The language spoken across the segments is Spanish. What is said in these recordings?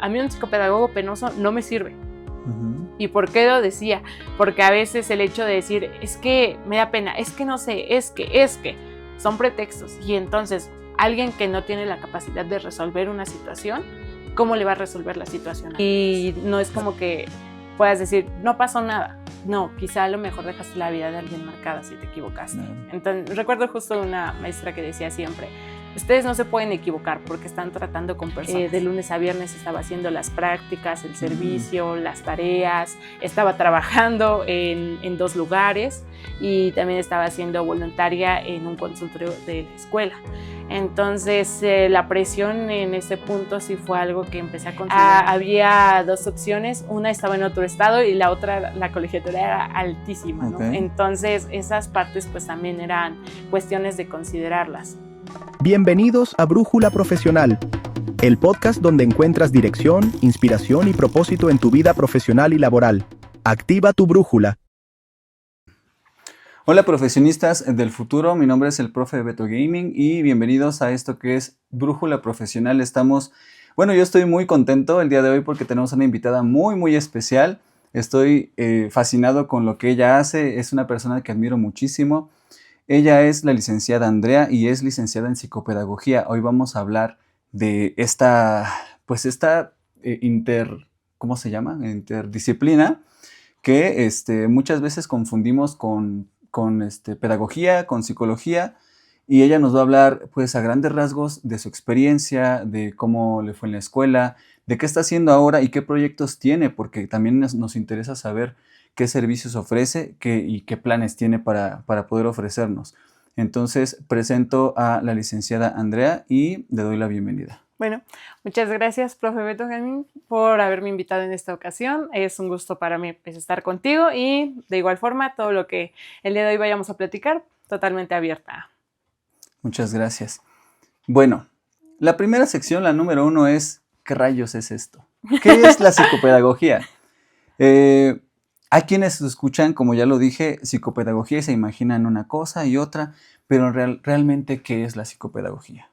a mí un psicopedagogo penoso no me sirve. ¿Y por qué lo decía? Porque a veces el hecho de decir, es que me da pena, es que no sé, es que, son pretextos. Y entonces, alguien que no tiene la capacidad de resolver una situación, ¿cómo le va a resolver la situación? Y no es como que puedas decir, no pasó nada. No, quizá a lo mejor dejaste la vida de alguien marcada si te equivocaste. Entonces, recuerdo justo una maestra que decía siempre, ustedes no se pueden equivocar porque están tratando con personas. De lunes a viernes estaba haciendo las prácticas, el servicio, las tareas, estaba trabajando en 2 lugares y también estaba siendo voluntaria en un consultorio de la escuela. Entonces, la presión en ese punto sí fue algo que empecé a considerar. Había 2 opciones, una estaba en otro estado y la otra, la colegiatura era altísima, ¿no? Entonces, esas partes pues también eran cuestiones de considerarlas. Bienvenidos a Brújula Profesional, el podcast donde encuentras dirección, inspiración y propósito en tu vida profesional y laboral. Activa tu brújula. Hola profesionistas del futuro, mi nombre es el profe Beto Gaming y bienvenidos a esto que es Brújula Profesional. Yo estoy muy contento el día de hoy porque tenemos una invitada muy especial. Estoy fascinado con lo que ella hace, es una persona que admiro muchísimo. Ella es la licenciada Andrea y es licenciada en psicopedagogía. Hoy vamos a hablar de interdisciplina que muchas veces confundimos con pedagogía, con psicología, y ella nos va a hablar pues a grandes rasgos de su experiencia, de cómo le fue en la escuela, de qué está haciendo ahora y qué proyectos tiene, porque también nos interesa saber qué servicios ofrece y qué planes tiene para poder ofrecernos. Entonces presento a la licenciada Andrea y le doy la bienvenida. Bueno, muchas gracias, profe Beto Gaming, por haberme invitado en esta ocasión. Es un gusto para mí pues, estar contigo y de igual forma todo lo que el día de hoy vayamos a platicar, totalmente abierta. Muchas gracias. Bueno, la primera sección, la número 1 es ¿qué rayos es esto? ¿Qué es la psicopedagogía? Hay quienes escuchan, como ya lo dije, psicopedagogía y se imaginan una cosa y otra, pero realmente, ¿qué es la psicopedagogía?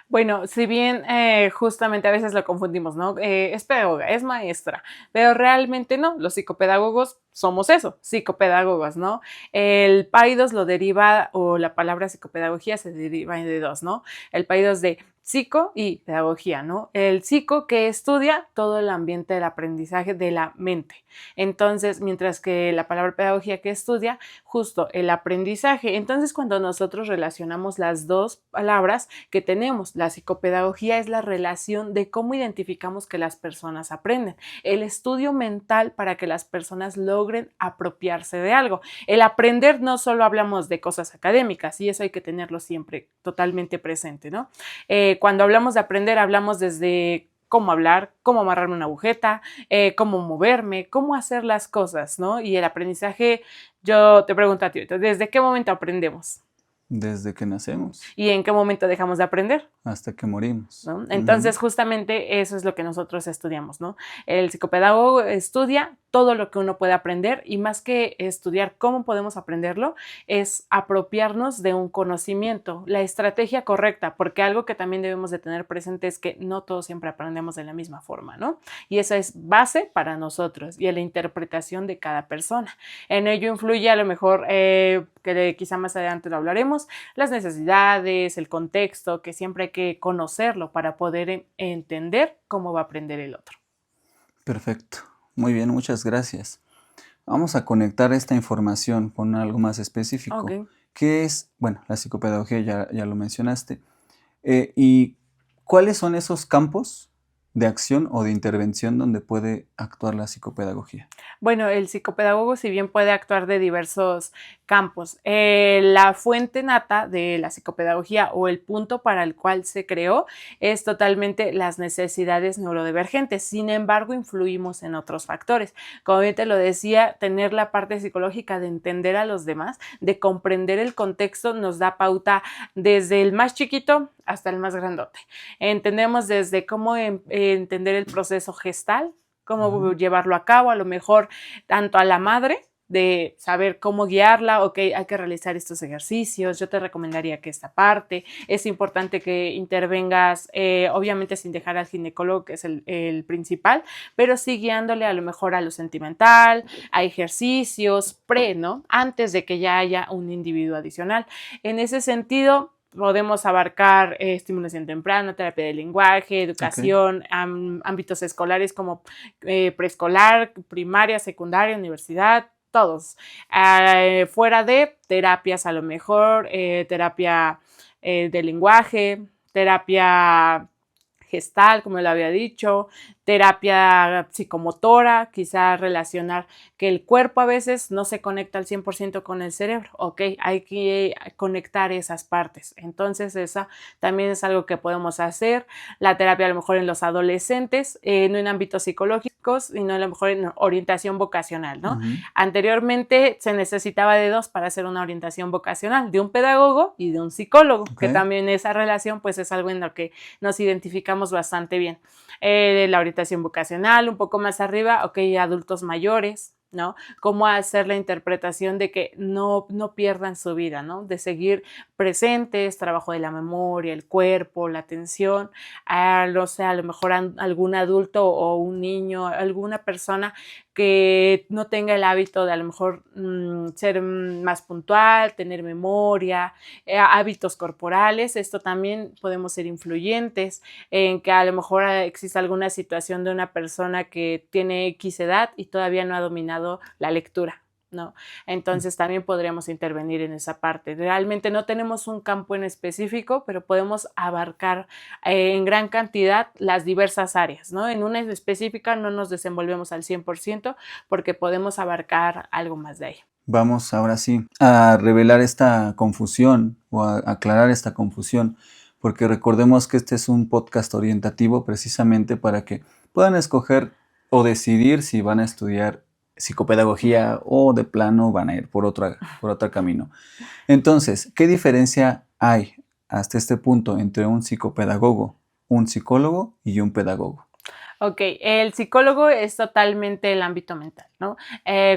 Bueno, si bien justamente a veces lo confundimos, ¿no? Es pedagoga, es maestra, pero realmente no, los psicopedagogos somos eso, psicopedagogos, ¿no? El PAIDOS lo deriva, o la palabra psicopedagogía se deriva de 2, ¿no? El PAIDOS de psico y pedagogía, ¿no? El psico que estudia todo el ambiente del aprendizaje de la mente. Entonces, mientras que la palabra pedagogía que estudia justo el aprendizaje. Entonces, cuando nosotros relacionamos las 2 palabras que tenemos, la psicopedagogía es la relación de cómo identificamos que las personas aprenden, el estudio mental para que las personas logren apropiarse de algo. El aprender no solo hablamos de cosas académicas y eso hay que tenerlo siempre totalmente presente, ¿no? Cuando hablamos de aprender, hablamos desde cómo hablar, cómo amarrarme una agujeta, cómo moverme, cómo hacer las cosas, ¿no? Y el aprendizaje, yo te pregunto a ti, ¿desde qué momento aprendemos? Desde que nacemos. ¿Y en qué momento dejamos de aprender? Hasta que morimos. ¿No? Entonces, justamente eso es lo que nosotros estudiamos, ¿no? El psicopedagogo estudia todo lo que uno puede aprender y más que estudiar cómo podemos aprenderlo, es apropiarnos de un conocimiento, la estrategia correcta, porque algo que también debemos de tener presente es que no todos siempre aprendemos de la misma forma, ¿no? Y esa es base para nosotros y en la interpretación de cada persona. En ello influye a lo mejor, que quizá más adelante lo hablaremos, las necesidades, el contexto, que siempre hay que conocerlo para poder entender cómo va a aprender el otro. Perfecto. Muy bien, muchas gracias. Vamos a conectar esta información con algo más específico. Okay. ¿Qué es? Bueno, la psicopedagogía ya lo mencionaste. ¿Y cuáles son esos campos de acción o de intervención donde puede actuar la psicopedagogía? Bueno, el psicopedagogo si bien puede actuar de diversos campos, la fuente nata de la psicopedagogía o el punto para el cual se creó es totalmente las necesidades neurodivergentes. Sin embargo, influimos en otros factores. Como bien te lo decía, tener la parte psicológica de entender a los demás, de comprender el contexto, nos da pauta desde el más chiquito hasta el más grandote. Entendemos desde cómo entender el proceso gestal, cómo llevarlo a cabo, a lo mejor tanto a la madre de saber cómo guiarla, ok, hay que realizar estos ejercicios, yo te recomendaría que esta parte, es importante que intervengas, obviamente sin dejar al ginecólogo, que es el principal, pero sí guiándole a lo mejor a lo sentimental, a ejercicios ¿no? Antes de que ya haya un individuo adicional. En ese sentido, podemos abarcar estimulación temprana, terapia de lenguaje, educación, ámbitos escolares como preescolar, primaria, secundaria, universidad, todos. Fuera de terapias, a lo mejor, terapia de lenguaje, terapia gestal, como lo había dicho, terapia psicomotora, quizá relacionar que el cuerpo a veces no se conecta al 100% con el cerebro, ok, hay que conectar esas partes, entonces esa también es algo que podemos hacer, la terapia a lo mejor en los adolescentes, no en ámbitos psicológicos, sino a lo mejor en orientación vocacional, ¿no? Anteriormente se necesitaba de 2 para hacer una orientación vocacional, de un pedagogo y de un psicólogo, que también esa relación pues es algo en lo que nos identificamos bastante bien. La orientación vocacional, un poco más arriba, ok, adultos mayores, ¿no? Cómo hacer la interpretación de que no pierdan su vida, ¿no? De seguir presentes, trabajo de la memoria, el cuerpo, la atención, no sé, a lo mejor algún adulto o un niño, alguna persona que no tenga el hábito de a lo mejor ser más puntual, tener memoria, hábitos corporales, esto también podemos ser influyentes en que a lo mejor existe alguna situación de una persona que tiene X edad y todavía no ha dominado la lectura, ¿no? Entonces también podríamos intervenir en esa parte. Realmente no tenemos un campo en específico, pero podemos abarcar en gran cantidad las diversas áreas, ¿no? En una específica no nos desenvolvemos al 100% porque podemos abarcar algo más de ahí. Vamos ahora sí a revelar esta confusión o a aclarar esta confusión, porque recordemos que este es un podcast orientativo precisamente para que puedan escoger o decidir si van a estudiar psicopedagogía o de plano van a ir por otro camino. Entonces, ¿qué diferencia hay hasta este punto entre un psicopedagogo, un psicólogo y un pedagogo? Ok, el psicólogo es totalmente el ámbito mental, ¿no?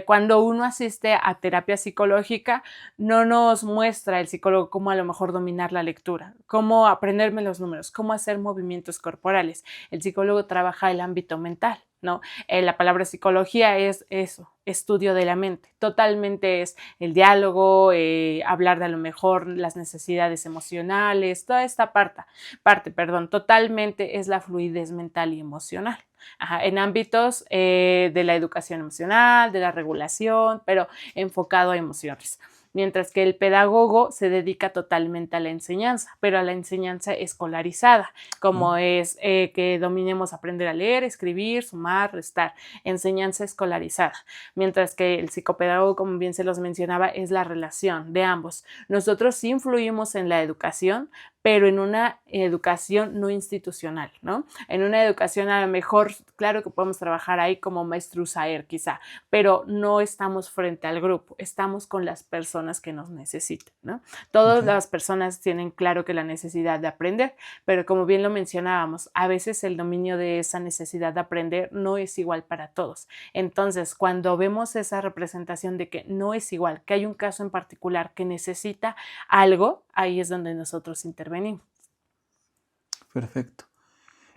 Cuando uno asiste a terapia psicológica, no nos muestra el psicólogo cómo a lo mejor dominar la lectura, cómo aprenderme los números, cómo hacer movimientos corporales. El psicólogo trabaja el ámbito mental, ¿no? La palabra psicología es eso, estudio de la mente. Totalmente es el diálogo, hablar de a lo mejor las necesidades emocionales, toda esta parte, totalmente es la fluidez mental y emocional. En ámbitos de la educación emocional, de la regulación, pero enfocado a emociones. Mientras que el pedagogo se dedica totalmente a la enseñanza, pero a la enseñanza escolarizada, como es que dominemos aprender a leer, escribir, sumar, restar, enseñanza escolarizada. Mientras que el psicopedagogo, como bien se los mencionaba, es la relación de ambos. Nosotros sí influimos en la educación, pero en una educación no institucional, ¿no? En una educación a lo mejor, claro que podemos trabajar ahí como maestro Usaer quizá, pero no estamos frente al grupo, estamos con las personas que nos necesitan, ¿no? Todas las personas tienen claro que la necesidad de aprender, pero como bien lo mencionábamos, a veces el dominio de esa necesidad de aprender no es igual para todos. Entonces, cuando vemos esa representación de que no es igual, que hay un caso en particular que necesita algo, ahí es donde nosotros intervenimos. Perfecto.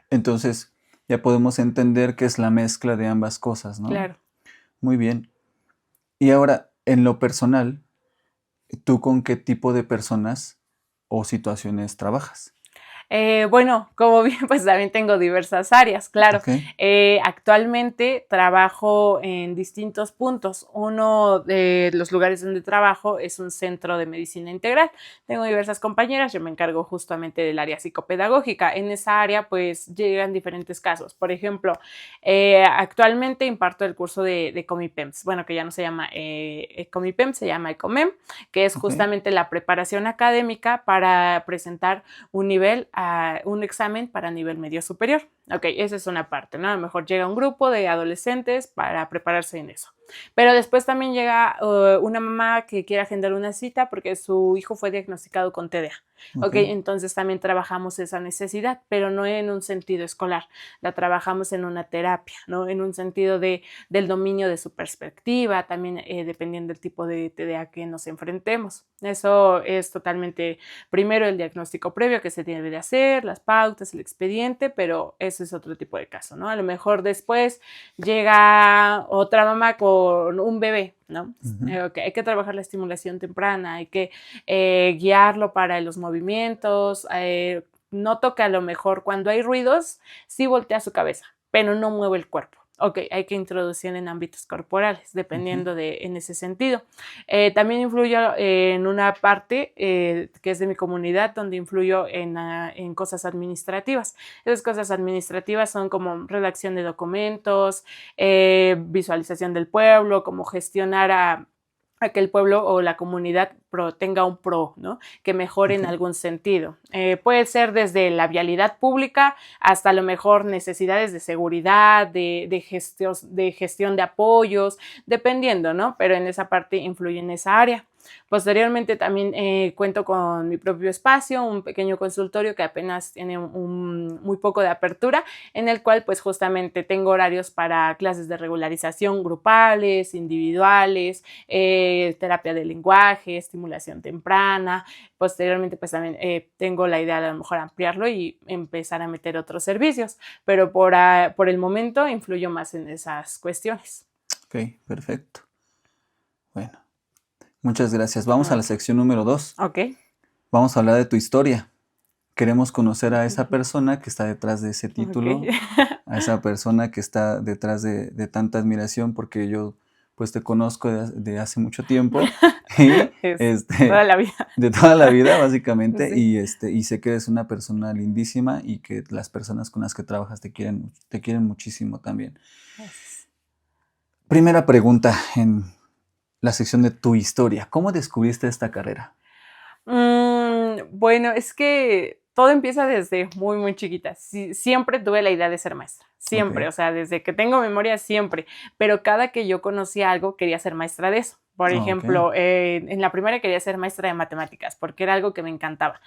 Entonces, ya podemos entender que es la mezcla de ambas cosas, ¿no? Claro. Muy bien. Y ahora, en lo personal, ¿tú con qué tipo de personas o situaciones trabajas? Bueno, como bien, pues también tengo diversas áreas, claro. Actualmente trabajo en distintos puntos. Uno de los lugares donde trabajo es un centro de medicina integral. Tengo diversas compañeras, yo me encargo justamente del área psicopedagógica. En esa área, pues, llegan diferentes casos. Por ejemplo, actualmente imparto el curso de Comipems, bueno, que ya no se llama Comipems, se llama Ecomem, que es justamente la preparación académica para presentar un nivel un examen para nivel medio superior, Ok, esa es una parte, ¿no? A lo mejor llega un grupo de adolescentes para prepararse en eso. Pero después también llega una mamá que quiere agendar una cita porque su hijo fue diagnosticado con TDA. Ok, entonces también trabajamos esa necesidad, pero no en un sentido escolar, la trabajamos en una terapia, ¿no? En un sentido del dominio de su perspectiva, también dependiendo del tipo de TDA que nos enfrentemos. Eso es totalmente, primero el diagnóstico previo que se debe de hacer, las pautas, el expediente, pero ese es otro tipo de caso, ¿no? A lo mejor después llega otra mamá con un bebé, ¿no? Okay, hay que trabajar la estimulación temprana, hay que guiarlo para los movimientos, noto que a lo mejor cuando hay ruidos sí voltea su cabeza, pero no mueve el cuerpo. Ok, hay que introducir en ámbitos corporales, dependiendo en ese sentido. También influyo en una parte que es de mi comunidad, donde influyo en cosas administrativas. Esas cosas administrativas son como redacción de documentos, visualización del pueblo, como gestionar a que el pueblo o la comunidad tenga un PRO, ¿no? Que mejore en algún sentido. Puede ser desde la vialidad pública hasta a lo mejor necesidades de seguridad, de gestión de apoyos, dependiendo, ¿no? Pero en esa parte influye en esa área. Posteriormente también cuento con mi propio espacio, un pequeño consultorio que apenas tiene muy poco de apertura, en el cual pues justamente tengo horarios para clases de regularización grupales, individuales, terapia de lenguaje, estimulación temprana. Posteriormente pues también tengo la idea de a lo mejor ampliarlo y empezar a meter otros servicios, pero por el momento influyo más en esas cuestiones. Ok, perfecto. Bueno. Muchas gracias. Vamos a la sección número 2. Ok. Vamos a hablar de tu historia. Queremos conocer a esa persona que está detrás de ese título, a esa persona que está detrás de tanta admiración, porque yo pues te conozco de hace mucho tiempo. Toda la vida. De toda la vida, básicamente. Sí. Y sé que eres una persona lindísima y que las personas con las que trabajas te quieren muchísimo también. Gracias. Primera pregunta en la sección de tu historia. ¿Cómo descubriste esta carrera? Bueno, es que todo empieza desde muy, muy chiquita. Siempre tuve la idea de ser maestra. Siempre, o sea, desde que tengo memoria, siempre. Pero cada que yo conocía algo, quería ser maestra de eso. Por ejemplo, en la primaria quería ser maestra de matemáticas porque era algo que me encantaba.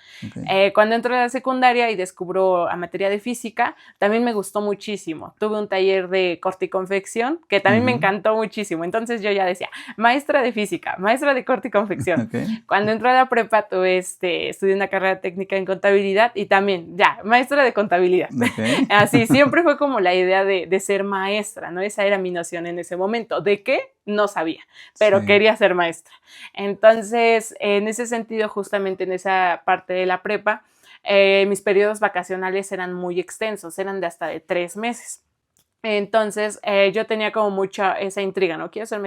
Cuando entré a la secundaria y descubro a materia de física, también me gustó muchísimo. Tuve un taller de corte y confección que también me encantó muchísimo. Entonces yo ya decía, maestra de física, maestra de corte y confección. Cuando entré a la prepa, estudié una carrera técnica en contabilidad y también, ya, maestra de contabilidad. Así, siempre fue como la idea de ser maestra, ¿no? Esa era mi noción en ese momento. ¿De qué? No sabía, pero quería ser maestra. Entonces, en ese sentido, justamente en esa parte de la prepa, mis periodos vacacionales eran muy extensos, eran de hasta de 3 meses. Entonces, yo tenía como mucha esa intriga, ¿no? Quiero ser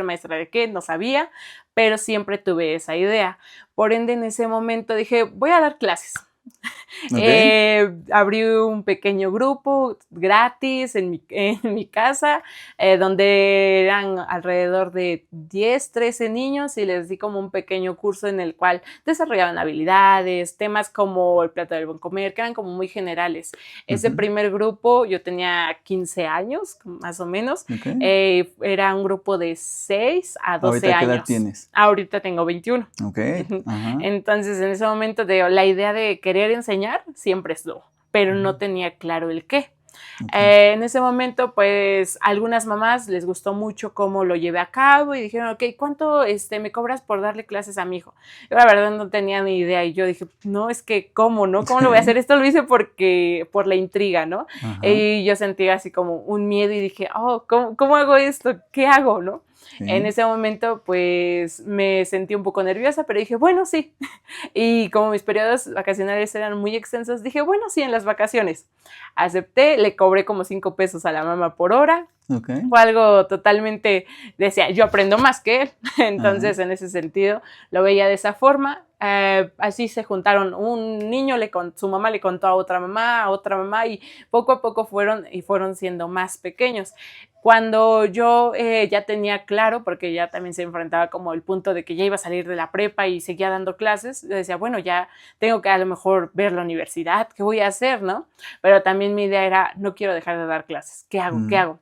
maestra de qué, no sabía, pero siempre tuve esa idea. Por ende, en ese momento dije, voy a dar clases. Abrí un pequeño grupo gratis en mi casa, donde eran alrededor de 10, 13 niños y les di como un pequeño curso en el cual desarrollaban habilidades, temas como el plato del buen comer, que eran como muy generales. Ese primer grupo, yo tenía 15 años, más o menos. Era un grupo de 6 a 12 años. ¿Ahorita qué edad tienes? Ahorita tengo 21. Entonces, en ese momento, la idea de querer enseñar siempre estuvo, pero no tenía claro el qué. En ese momento, pues, a algunas mamás les gustó mucho cómo lo llevé a cabo y dijeron, ok, ¿cuánto me cobras por darle clases a mi hijo? Yo, la verdad, no tenía ni idea y yo dije, no, es que, ¿cómo, no? ¿Cómo lo voy a hacer? Esto lo hice por la intriga, ¿no? Y yo sentí así como un miedo y dije, oh, ¿cómo hago esto? ¿Qué hago, no? En ese momento, pues, me sentí un poco nerviosa, pero dije, bueno, sí. Y como mis periodos vacacionales eran muy extensos, dije, bueno, sí, en las vacaciones. Acepté, le cobré como 5 pesos a la mamá por hora Ok. Fue algo totalmente, decía, yo aprendo más que él. Entonces, Ajá. en ese sentido, lo veía de esa forma. Así se juntaron, un niño, su mamá le contó a otra mamá, y poco a poco fueron siendo más pequeños. Cuando yo ya tenía claro, porque ya también se enfrentaba como el punto de que ya iba a salir de la prepa y seguía dando clases, yo decía, bueno, ya tengo que a lo mejor ver la universidad, ¿qué voy a hacer, no? Pero también mi idea era, no quiero dejar de dar clases, ¿qué hago? ¿Qué Mm, hago?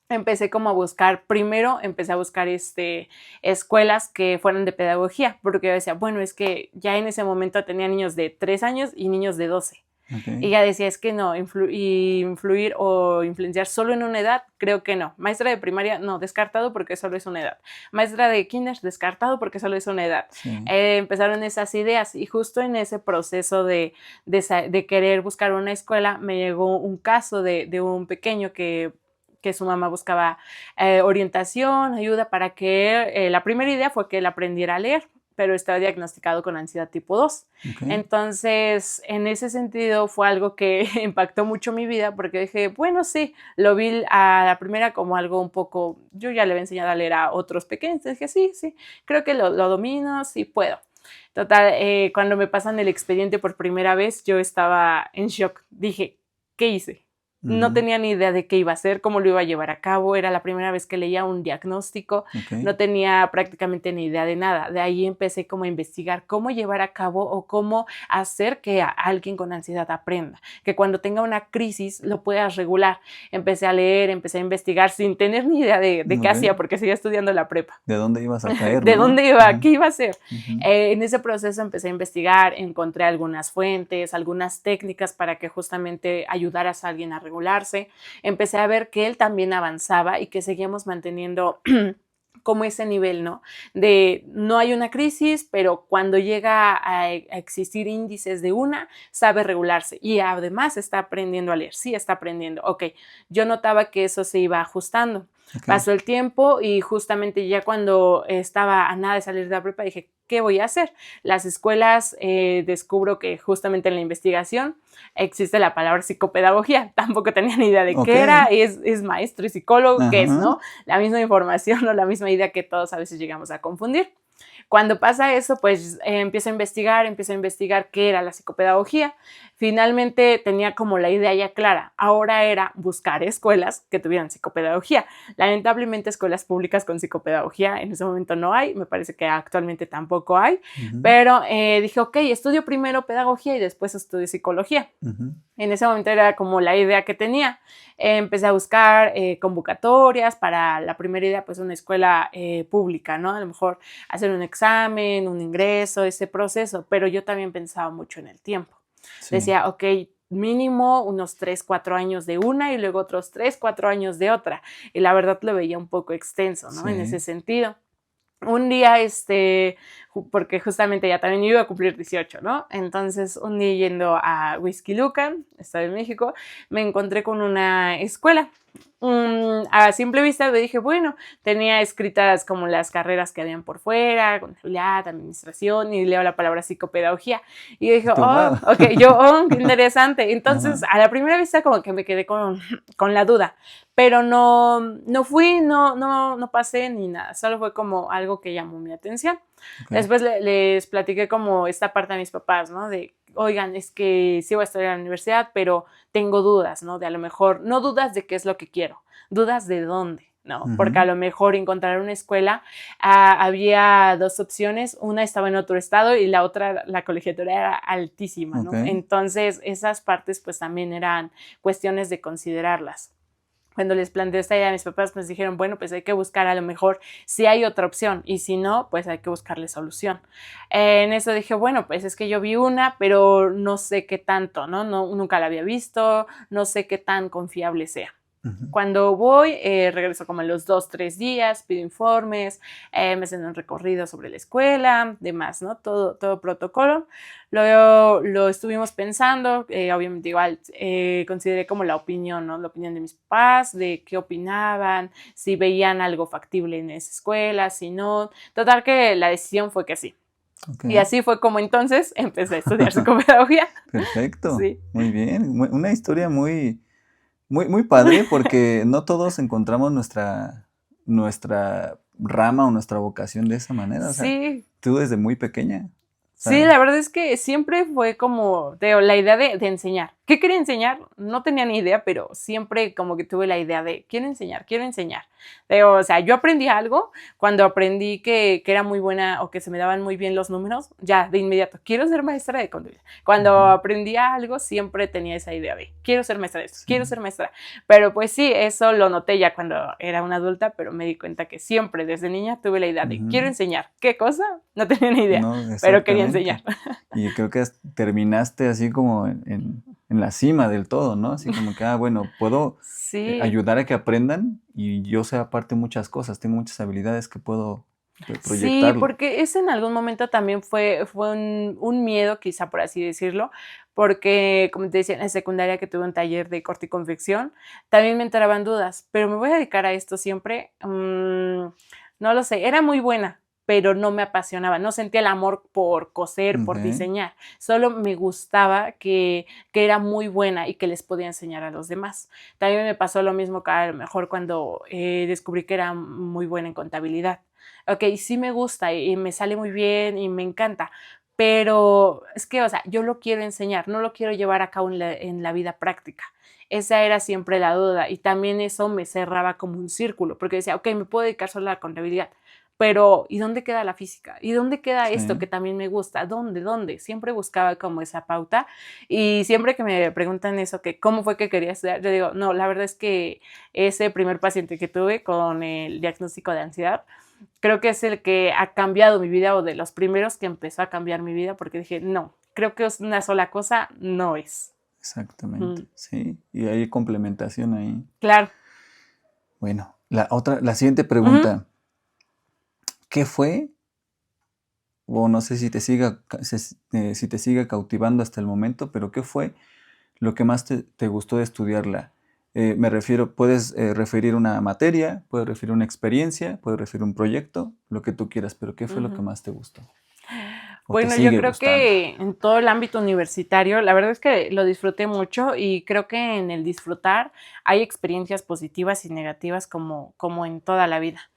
Empecé como a buscar, primero empecé a buscar escuelas que fueran de pedagogía, porque yo decía, bueno, es que ya en ese momento tenía niños de 3 años y niños de 12. Y ok. ya decía, es que no, influir o influenciar solo en una edad, creo que no. Maestra de primaria, no, descartado porque solo es una edad. Maestra de kinder, descartado porque solo es una edad. Sí. Empezaron esas ideas, y justo en ese proceso de querer buscar una escuela, me llegó un caso de un pequeño que su mamá buscaba orientación, ayuda para que la primera idea fue que él aprendiera a leer, pero estaba diagnosticado con ansiedad tipo 2. Ok. Entonces, en ese sentido fue algo que impactó mucho mi vida, porque dije, bueno, sí, lo vi a la primera como algo un poco, yo ya le había enseñado a leer a otros pequeños, dije, sí, creo que lo domino, sí puedo. Total, cuando me pasan el expediente por primera vez, yo estaba en shock, dije, ¿qué hice? No Ujú. tenía ni idea de qué iba a hacer, cómo lo iba a llevar a cabo, era la primera vez que leía un diagnóstico, Ok. no tenía prácticamente ni idea de nada. De ahí empecé como a investigar cómo llevar a cabo o cómo hacer que alguien con ansiedad aprenda, que cuando tenga una crisis lo puedas regular. Empecé a leer, empecé a investigar sin tener ni idea de qué Ok. hacía, porque seguía estudiando la prepa. ¿De dónde ibas a caer, ¿De no? dónde iba? Ujú, ¿Qué iba a hacer? ujú. En ese proceso empecé a investigar, encontré algunas fuentes, algunas técnicas para que justamente ayudaras a alguien a regularse. Empecé a ver que él también avanzaba y que seguíamos manteniendo como ese nivel, ¿no? De no hay una crisis, pero cuando llega a existir índices de una, sabe regularse y además está aprendiendo a leer. Sí, está aprendiendo. Ok, yo notaba que eso se iba ajustando. Ok. Pasó el tiempo y justamente ya cuando estaba a nada de salir de la prepa dije, ¿qué voy a hacer? Las escuelas, descubro que justamente en la investigación existe la palabra psicopedagogía. Tampoco tenía ni idea de Ok. qué era. Es maestro y psicólogo, ¿qué es, Ajá. no? La misma información o la misma idea que todos a veces llegamos a confundir. Cuando pasa eso, pues empiezo a investigar qué era la psicopedagogía. Finalmente tenía como la idea ya clara. Ahora era buscar escuelas que tuvieran psicopedagogía. Lamentablemente escuelas públicas con psicopedagogía en ese momento no hay, me parece que actualmente tampoco hay, Ujú, pero dije, ok, estudio primero pedagogía y después estudio psicología. ujú. En ese momento era como la idea que tenía. Empecé a buscar convocatorias para la primera idea, pues una escuela pública, ¿no? A lo mejor hacer un examen, un ingreso, ese proceso, pero yo también pensaba mucho en el tiempo. Sí. Decía, ok, mínimo unos 3, 4 años de una y luego otros 3, 4 años de otra. Y la verdad lo veía un poco extenso, ¿no? En ese Sí. sentido. Un día, porque justamente ya también iba a cumplir 18, ¿no? Entonces, un día yendo a Whisky Lucan, Estado de México, me encontré con una escuela. A simple vista le dije, bueno, tenía escritas como las carreras que habían por fuera, contabilidad, administración, y leo la palabra psicopedagogía. Y yo dije, Tú, oh, wow. ok, qué interesante. Entonces, Ajá. a la primera vista como que me quedé con la duda, pero no fui, no pasé ni nada, solo fue como algo que llamó mi atención. Ok. Después les platiqué como esta parte a mis papás, ¿no? De, oigan, es que sí voy a estudiar en la universidad, pero tengo dudas, ¿no? De a lo mejor, no dudas de qué es lo que quiero, dudas de dónde, ¿no? Porque a Ujú. lo mejor encontrar una escuela, había dos opciones, una estaba en otro estado y la otra, la colegiatura era altísima, Ok. ¿no? Entonces, esas partes pues también eran cuestiones de considerarlas. Cuando les planteé esta idea a mis papás, pues dijeron, bueno, pues hay que buscar a lo mejor si hay otra opción y si no, pues hay que buscarle solución. En eso dije, bueno, pues es que yo vi una, pero no sé qué tanto, ¿no? Nunca la había visto, no sé qué tan confiable sea. Ujú. Cuando voy, regreso como en los 2, 3 días, pido informes, me hacen un recorrido sobre la escuela, demás, ¿no? Todo protocolo. Lo estuvimos pensando, obviamente igual consideré como la opinión, ¿no? La opinión de mis papás, de qué opinaban, si veían algo factible en esa escuela, si no. Total que la decisión fue que sí. Ok. Y así fue como entonces empecé a estudiar psicopedagogía. Perfecto. Sí. Muy bien. Una historia muy, Muy, muy padre porque no todos encontramos nuestra rama o nuestra vocación de esa manera. O sea, Sí, tú desde muy pequeña. O sí, sea, la verdad es que siempre fue como la idea de enseñar. ¿Qué quería enseñar? No tenía ni idea, pero siempre como que tuve la idea de quiero enseñar, quiero enseñar. O sea, yo aprendí algo cuando aprendí que era muy buena o que se me daban muy bien los números, ya de inmediato, quiero ser maestra de contabilidad. Cuando ujú, aprendía algo, siempre tenía esa idea de quiero ser maestra de esto, quiero sí, ser maestra. Pero pues sí, eso lo noté ya cuando era una adulta, pero me di cuenta que siempre desde niña tuve la idea de quiero ujú. enseñar. ¿Qué cosa? No tenía ni idea, No, pero quería enseñar. exactamente. Y creo que terminaste así como en la cima del todo, ¿no? Así como que, bueno, puedo Sí, ayudar a que aprendan y yo sé aparte muchas cosas, tengo muchas habilidades que puedo sí, proyectarlo. porque ese en algún momento también fue un miedo, quizá por así decirlo, porque, como te decía, en la secundaria que tuve un taller de corte y confección, también me entraban dudas, pero ¿me voy a dedicar a esto siempre? No lo sé, era muy buena, pero no me apasionaba, no sentía el amor por coser, por Ok, diseñar, solo me gustaba que era muy buena y que les podía enseñar a los demás. También me pasó lo mismo que a lo mejor cuando descubrí que era muy buena en contabilidad. Ok, sí me gusta y me sale muy bien y me encanta, pero es que, o sea, yo lo quiero enseñar, no lo quiero llevar a cabo en la vida práctica. Esa era siempre la duda y también eso me cerraba como un círculo, porque decía, ok, me puedo dedicar solo a la contabilidad, pero ¿y dónde queda la física? ¿Y dónde queda esto sí, que también me gusta? ¿Dónde? ¿Dónde? Siempre buscaba como esa pauta y siempre que me preguntan eso, que cómo fue que quería estudiar, yo digo, no, la verdad es que ese primer paciente que tuve con el diagnóstico de ansiedad, creo que es el que ha cambiado mi vida o de los primeros que empezó a cambiar mi vida porque dije, no, creo que es una sola cosa, no es. exactamente, Mm, sí. Y hay complementación ahí. claro. Bueno, la siguiente Ujú. pregunta, ¿qué fue? O no sé si te si te siga cautivando hasta el momento, pero ¿qué fue lo que más te gustó de estudiarla? Me refiero, puedes referir una materia, puedes referir una experiencia, puedes referir un proyecto, lo que tú quieras, pero ¿qué fue lo que Ujú. más te gustó? ¿O te Bueno, yo sigue creo gustando? que en todo el ámbito universitario, la verdad es que lo disfruté mucho y creo que en el disfrutar hay experiencias positivas y negativas como en toda la vida.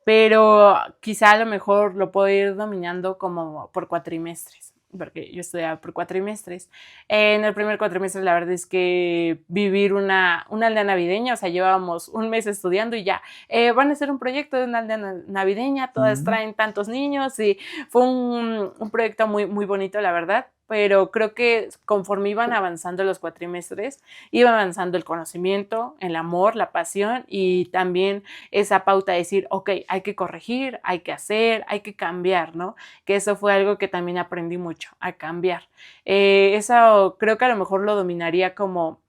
Pero quizá a lo mejor lo puedo ir dominando como por cuatrimestres, porque yo estudiaba por cuatrimestres. En el primer cuatrimestre la verdad es que vivir una aldea navideña, o sea, llevábamos un mes estudiando y ya, van a hacer un proyecto de una aldea navideña, todas Mm, traen tantos niños y fue un proyecto muy, muy bonito, la verdad. Pero creo que conforme iban avanzando los cuatrimestres, iba avanzando el conocimiento, el amor, la pasión y también esa pauta de decir, ok, hay que corregir, hay que hacer, hay que cambiar, ¿no? Que eso fue algo que también aprendí mucho, a cambiar. Eso creo que a lo mejor lo dominaría como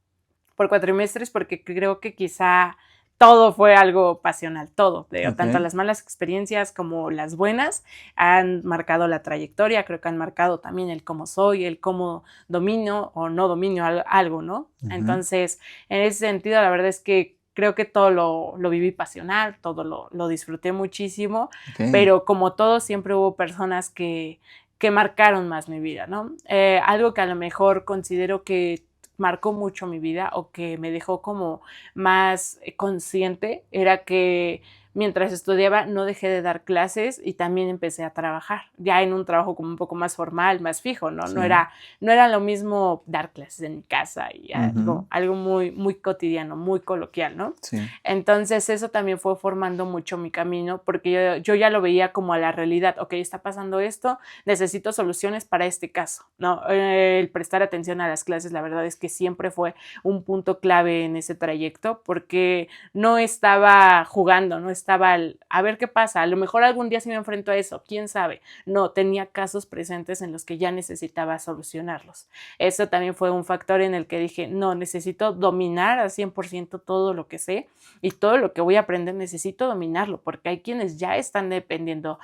por cuatrimestres porque creo que quizá todo fue algo pasional, todo, ok, tanto las malas experiencias como las buenas han marcado la trayectoria, creo que han marcado también el cómo soy, el cómo domino o no domino algo, ¿no? ujú, Entonces, en ese sentido, la verdad es que creo que todo lo viví pasional, todo lo disfruté muchísimo, ok, pero como todo, siempre hubo personas que marcaron más mi vida, ¿no? Algo que a lo mejor considero que marcó mucho mi vida o que me dejó como más consciente era que mientras estudiaba no dejé de dar clases y también empecé a trabajar, ya en un trabajo como un poco más formal, más fijo, ¿no? sí, No era lo mismo dar clases en mi casa y ujú, algo muy, muy cotidiano, muy coloquial, ¿no? sí, Entonces eso también fue formando mucho mi camino porque yo ya lo veía como a la realidad, ok, está pasando esto, necesito soluciones para este caso, ¿no? El prestar atención a las clases, la verdad es que siempre fue un punto clave en ese trayecto porque no estaba jugando, no estaba a ver qué pasa, a lo mejor algún día sí me enfrento a eso, quién sabe, no, tenía casos presentes en los que ya necesitaba solucionarlos. Eso también fue un factor en el que dije, no, necesito dominar al 100% todo lo que sé y todo lo que voy a aprender necesito dominarlo, porque hay quienes ya están dependiendo,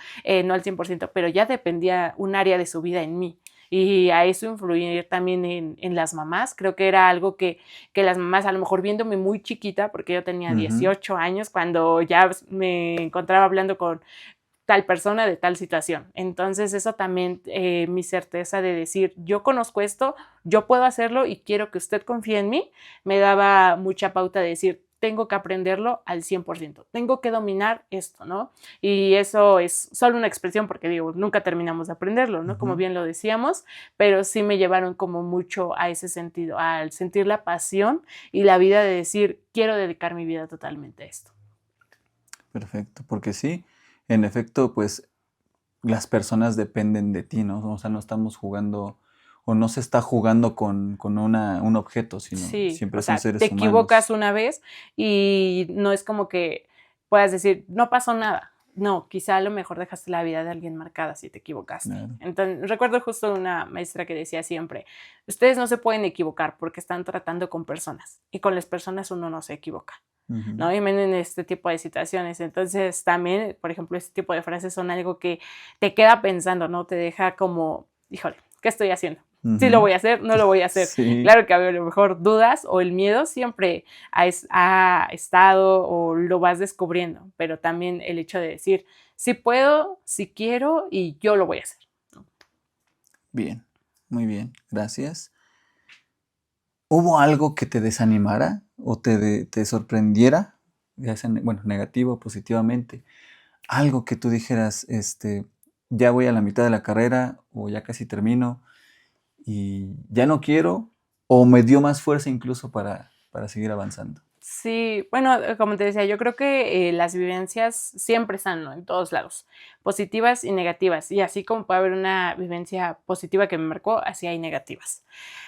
no al 100%, pero ya dependía un área de su vida en mí. Y a eso influir también en las mamás. Creo que era algo que las mamás, a lo mejor viéndome muy chiquita, porque yo tenía ujú, 18 años, cuando ya me encontraba hablando tal persona de tal situación. Entonces eso también, mi certeza de decir, yo conozco esto, yo puedo hacerlo y quiero que usted confíe en mí, me daba mucha pauta de decir, tengo que aprenderlo al 100%, tengo que dominar esto, ¿no? Y eso es solo una expresión porque digo, nunca terminamos de aprenderlo, ¿no? Como bien lo decíamos, pero sí me llevaron como mucho a ese sentido, al sentir la pasión y la vida de decir, quiero dedicar mi vida totalmente a esto. Perfecto, porque sí, en efecto, pues las personas dependen de ti, ¿no? O sea, no estamos jugando o no se está jugando con un objeto, sino Sí, siempre o son sea, seres te equivocas humanos. una vez y no es como que puedas decir, no pasó nada. No, quizá a lo mejor dejaste la vida de alguien marcada si te equivocaste. Claro. Entonces, recuerdo justo una maestra que decía siempre, ustedes no se pueden equivocar porque están tratando con personas y con las personas uno no se equivoca, ¿no? Y menos en este tipo de situaciones. Entonces, también, por ejemplo, este tipo de frases son algo que te queda pensando, ¿no? Te deja como, híjole, ¿qué estoy haciendo? Sí lo voy a hacer, no lo voy a hacer. Sí, Claro que a lo mejor dudas o el miedo siempre ha estado o lo vas descubriendo, pero también el hecho de decir, sí puedo, sí quiero y yo lo voy a hacer. bien, muy bien, gracias. ¿Hubo algo que te desanimara o te sorprendiera? Ya sea, bueno, negativo o positivamente. Algo que tú dijeras, ya voy a la mitad de la carrera o ya casi termino y ya no quiero, o me dio más fuerza incluso para seguir avanzando. Sí, bueno, como te decía, yo creo que las vivencias siempre están, ¿no? En todos lados, positivas y negativas. Y así como puede haber una vivencia positiva que me marcó, así hay negativas.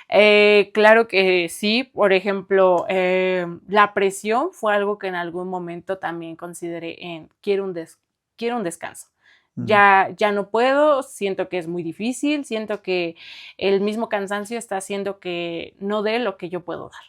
Claro que sí, por ejemplo, la presión fue algo que en algún momento también consideré en quiero un descanso. Ya no puedo, siento que es muy difícil, siento que el mismo cansancio está haciendo que no dé lo que yo puedo dar.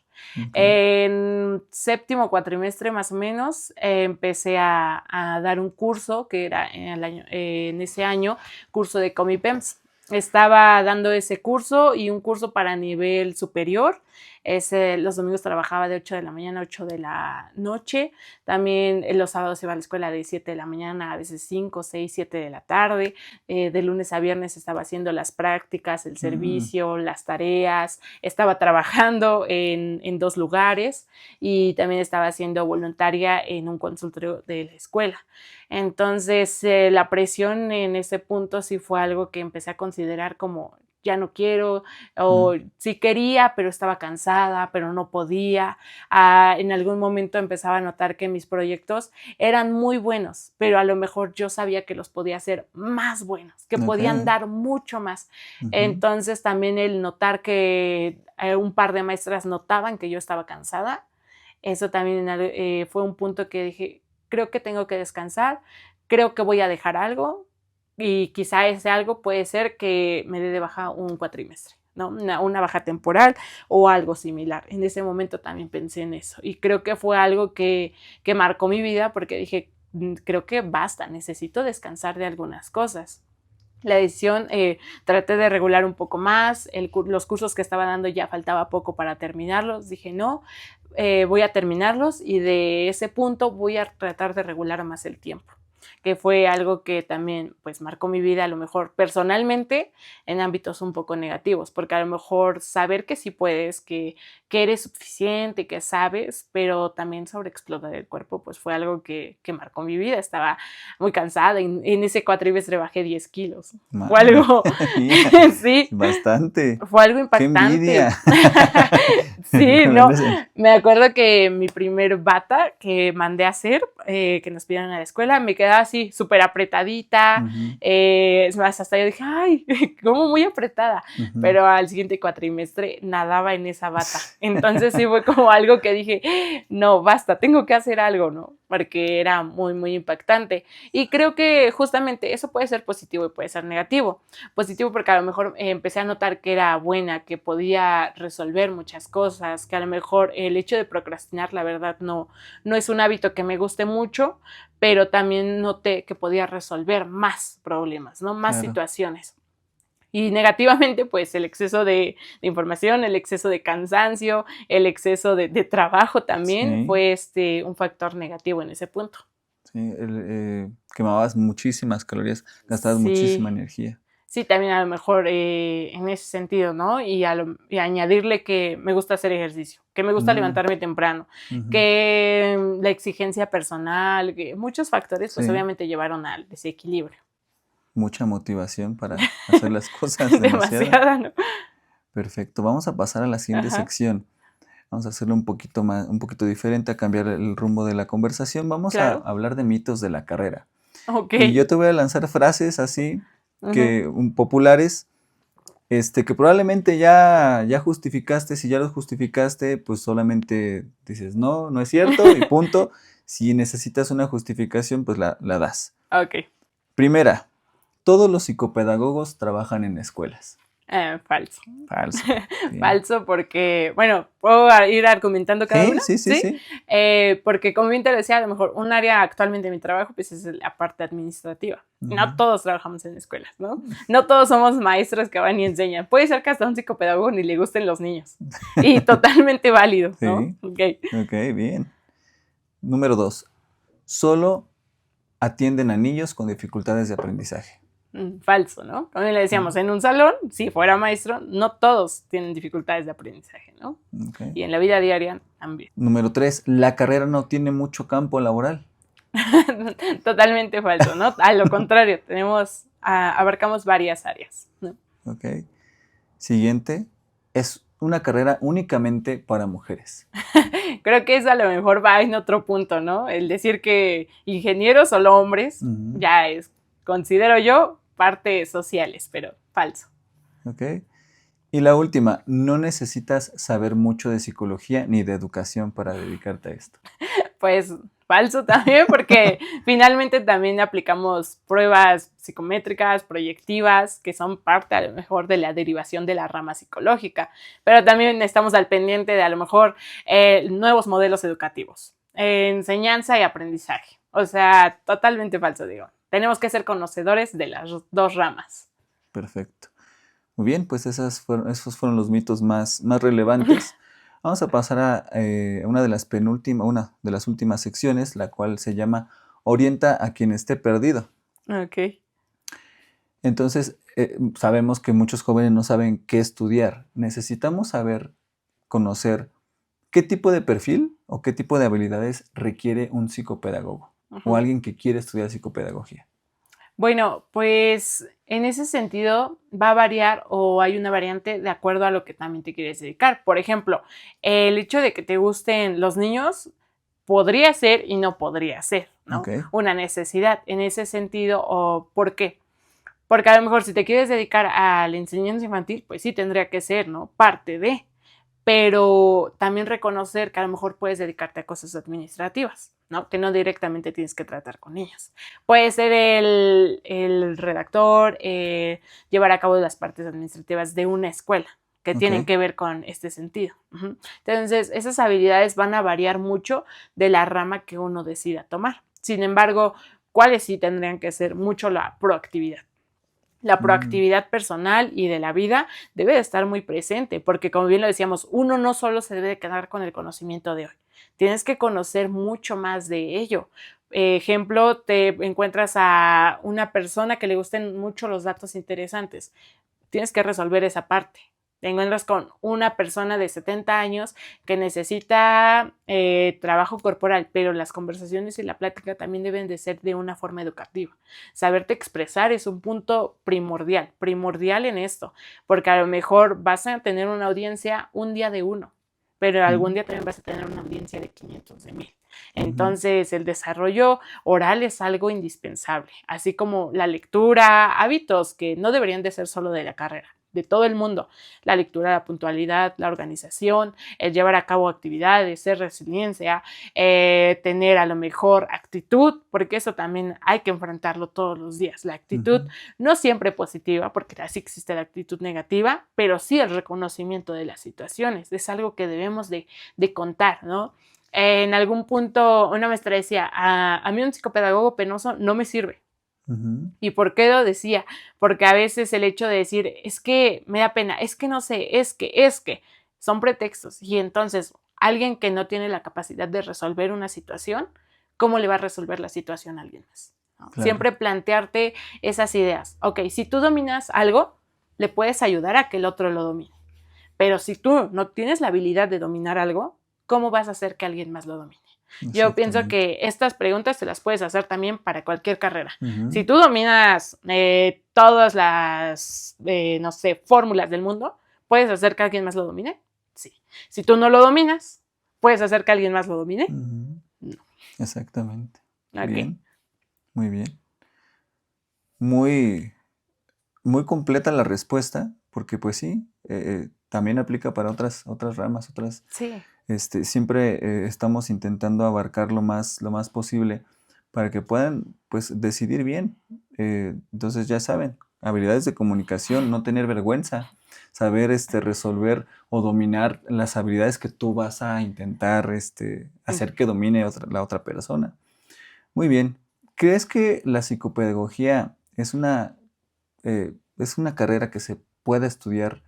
Okay. En séptimo cuatrimestre más o menos empecé a dar un curso que era en ese año, curso de Comipems. Estaba dando ese curso y un curso para nivel superior. Los domingos trabajaba de 8 de la mañana a 8 de la noche. También los sábados iba a la escuela de 7 de la mañana, a veces 5, 6, 7 de la tarde. De lunes a viernes estaba haciendo las prácticas, el servicio, las tareas. Estaba trabajando en 2 lugares y también estaba siendo voluntaria en un consultorio de la escuela. Entonces, la presión en ese punto sí fue algo que empecé a considerar como ya no quiero, o sí quería, pero estaba cansada, pero no podía. En algún momento empezaba a notar que mis proyectos eran muy buenos, pero a lo mejor yo sabía que los podía hacer más buenos, que podían dar mucho más. Entonces también el notar que un par de maestras notaban que yo estaba cansada, eso también fue un punto que dije, creo que tengo que descansar, creo que voy a dejar algo y quizá ese algo puede ser que me dé de baja un cuatrimestre, ¿no? Una baja temporal o algo similar. En ese momento también pensé en eso y creo que fue algo que marcó mi vida porque dije, creo que basta, necesito descansar de algunas cosas. La decisión, traté de regular un poco más, los cursos que estaba dando ya faltaba poco para terminarlos, dije no, voy a terminarlos y de ese punto voy a tratar de regular más el tiempo, que fue algo que también pues marcó mi vida a lo mejor personalmente en ámbitos un poco negativos, porque a lo mejor saber que sí puedes, que eres suficiente, que sabes, pero también sobreexplotar el cuerpo pues fue algo que marcó mi vida, estaba muy cansada, en ese cuatrimestre bajé 10 kilos, fue algo, sí, bastante. fue algo ¡Qué impactante. envidia! Sí, no, me acuerdo que mi primer bata que mandé a hacer, que nos pidieron a la escuela, me quedaba así súper apretadita, es más, hasta yo dije, ay, como muy apretada, pero al siguiente cuatrimestre nadaba en esa bata, entonces sí fue como algo que dije, no, basta, tengo que hacer algo, ¿no? Porque era muy, muy impactante, y creo que justamente eso puede ser positivo y puede ser negativo. Positivo porque a lo mejor empecé a notar que era buena, que podía resolver muchas cosas, que a lo mejor el hecho de procrastinar, la verdad, no es un hábito que me guste mucho, pero también noté que podía resolver más problemas, ¿no? Más situaciones. Y negativamente, pues el exceso de información, el exceso de cansancio, el exceso de trabajo también fue un factor negativo en ese punto. Sí, quemabas muchísimas calorías, gastabas muchísima Sí. energía. Sí, también a lo mejor en ese sentido, ¿no? Y añadirle que me gusta hacer ejercicio, que me gusta Mm, levantarme temprano, ujú. que la exigencia personal, que muchos factores, pues Sí, obviamente llevaron al desequilibrio. mucha motivación para hacer las cosas, demasiada. Demasiada, ¿no? Perfecto. Vamos a pasar a la siguiente Ajá, sección. Vamos a hacerlo un poquito más, un poquito diferente, a cambiar el rumbo de la conversación. Vamos a claro. hablar de mitos de la carrera. Ok. Y yo te voy a lanzar frases así Ujú. populares, que probablemente ya justificaste. Si ya los justificaste, pues solamente dices no, no es cierto y punto. Si necesitas una justificación, pues la das. Ok. Primera, todos los psicopedagogos trabajan en escuelas. Falso. Falso. Sí. Falso porque, bueno, puedo ir argumentando cada Sí, una, sí, sí, ¿sí? sí. Porque como bien te decía, a lo mejor un área actualmente de mi trabajo, pues es la parte administrativa. No Ujú. todos trabajamos en escuelas, ¿no? No todos somos maestros que van y enseñan. Puede ser que hasta a un psicopedagogo ni le gusten los niños. Y totalmente válido, ¿no? Sí, Ok. ok, bien. Número 2. Solo atienden a niños con dificultades de aprendizaje. Falso, ¿no? Como le decíamos, Mm, en un salón, si fuera maestro, no todos tienen dificultades de aprendizaje, ¿no? ok. Y en la vida diaria también. Número 3. La carrera no tiene mucho campo laboral. Totalmente falso, ¿no? A lo contrario, abarcamos varias áreas, ¿no? Ok. Siguiente. Es una carrera únicamente para mujeres. Creo que eso a lo mejor va en otro punto, ¿no? El decir que ingenieros solo hombres, Ujú, ya es, considero yo, partes sociales, pero falso. ok. Y la última. No necesitas saber mucho de psicología ni de educación para dedicarte a esto. Pues falso también, porque finalmente también aplicamos pruebas psicométricas, proyectivas, que son parte a lo mejor de la derivación de la rama psicológica, pero también estamos al pendiente de a lo mejor nuevos modelos educativos, enseñanza y aprendizaje. O sea, totalmente falso, digo. Tenemos que ser conocedores de las dos ramas. Perfecto. Muy bien, pues esos fueron los mitos más relevantes. Vamos a pasar a una una de las últimas secciones, la cual se llama Orienta a quien esté perdido. Ok. Entonces, sabemos que muchos jóvenes no saben qué estudiar. Necesitamos saber, conocer qué tipo de perfil o qué tipo de habilidades requiere un psicopedagogo o Ujú. alguien que quiere estudiar psicopedagogía. Bueno, pues en ese sentido va a variar o hay una variante de acuerdo a lo que también te quieres dedicar. Por ejemplo, el hecho de que te gusten los niños podría ser y no podría ser, Ok. ¿no? Una necesidad en ese sentido. ¿O por qué? Porque a lo mejor si te quieres dedicar a la enseñanza infantil, pues sí tendría que ser, ¿no? Parte de, pero también reconocer que a lo mejor puedes dedicarte a cosas administrativas, ¿no? Que no directamente tienes que tratar con niños. Puede ser el redactor, llevar a cabo las partes administrativas de una escuela que Ok. tienen que ver con este sentido. Uh-huh. Entonces, esas habilidades van a variar mucho de la rama que uno decida tomar. Sin embargo, ¿cuáles sí tendrían que ser mucho la proactividad? La Mm, proactividad personal y de la vida debe de estar muy presente, porque como bien lo decíamos, uno no solo se debe quedar con el conocimiento de hoy, tienes que conocer mucho más de ello. Ejemplo, te encuentras a una persona que le gusten mucho los datos interesantes, tienes que resolver esa parte. Te encuentras con una persona de 70 años que necesita trabajo corporal, pero las conversaciones y la plática también deben de ser de una forma educativa. Saberte expresar es un punto primordial en esto, porque a lo mejor vas a tener una audiencia un día de uno, pero algún mm, día también vas a tener una audiencia de 500, de 1000. ujú, Entonces, el desarrollo oral es algo indispensable, así como la lectura, hábitos que no deberían de ser solo de la carrera, de todo el mundo. La lectura, la puntualidad, la organización, el llevar a cabo actividades, ser resiliencia, tener a lo mejor actitud, porque eso también hay que enfrentarlo todos los días. La actitud ujú. no siempre positiva, porque así existe la actitud negativa, pero sí el reconocimiento de las situaciones. Es algo que debemos de contar, ¿no? En algún punto una maestra decía, a mí un psicopedagogo penoso no me sirve. Ujú, ¿Y por qué lo decía? Porque a veces el hecho de decir, es que me da pena, es que no sé, es que, son pretextos. Y entonces, alguien que no tiene la capacidad de resolver una situación, ¿cómo le va a resolver la situación a alguien más? ¿No? Claro. Siempre plantearte esas ideas. Ok, si tú dominas algo, le puedes ayudar a que el otro lo domine. Pero si tú no tienes la habilidad de dominar algo, ¿cómo vas a hacer que alguien más lo domine? Yo pienso que estas preguntas te las puedes hacer también para cualquier carrera. Si tú dominas todas las, no sé, fórmulas del mundo, ¿puedes hacer que alguien más lo domine? Sí. Si tú no lo dominas, ¿puedes hacer que alguien más lo domine? No. Exactamente. Okay. Bien. Muy bien. Muy, muy completa la respuesta, porque pues sí, también aplica para otras ramas, Sí. Siempre estamos intentando abarcar lo más posible para que puedan pues decidir bien. Entonces ya saben, habilidades de comunicación, no tener vergüenza, saber resolver o dominar las habilidades que tú vas a intentar hacer que domine la otra persona. Muy bien. ¿Crees que la psicopedagogía es una carrera que se pueda estudiar